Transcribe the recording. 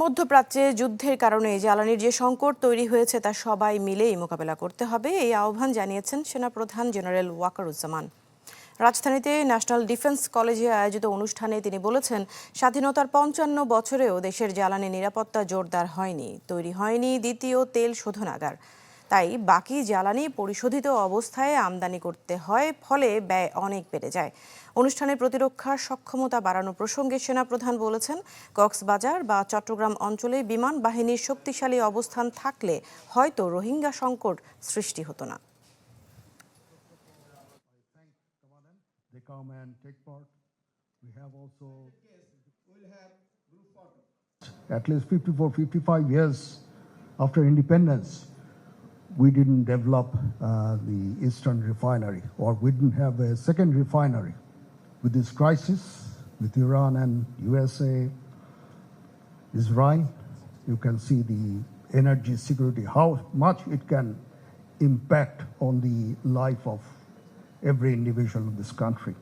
মধ্যপ্রাচ্যে যুদ্ধের কারণে জ্বালানির যে সংকট তৈরি হয়েছে তা সবাই মিলেই মোকাবেলা করতে হবে, এই আহ্বান জানিয়েছেন সেনাপ্রধান জেনারেল ওয়াকারুজ্জামান। রাজধানীতে ন্যাশনাল ডিফেন্স কলেজে আয়োজিত অনুষ্ঠানে তিনি বলেছেন, স্বাধীনতার ৫৫ বছরেও দেশের জ্বালানি নিরাপত্তা জোরদার হয়নি, তৈরি হয়নি দ্বিতীয় তেল শোধনাগার। তাই বাকি জ্বালানি পরিশোধিত অবস্থায় আমদানি করতে হয়, ফলে ব্যয় অনেক বেড়ে যায়। অনুষ্ঠানে প্রতিরক্ষার সক্ষমতা বাড়ানো প্রসঙ্গে সেনাপ্রধান বলেছেন, কক্সবাজার বা চট্টগ্রাম অঞ্চলে বিমান বাহিনীর শক্তিশালী অবস্থান থাকলে হয়তো রোহিঙ্গা সংকট সৃষ্টি হতো না। They come and take part. We have also at least 54, 55 years after independence, we didn't develop the Eastern refinery, or we didn't have a second refinery. With this crisis, with Iran and USA, Israel, you can see the energy security, how much it can impact on the life of every individual in this country.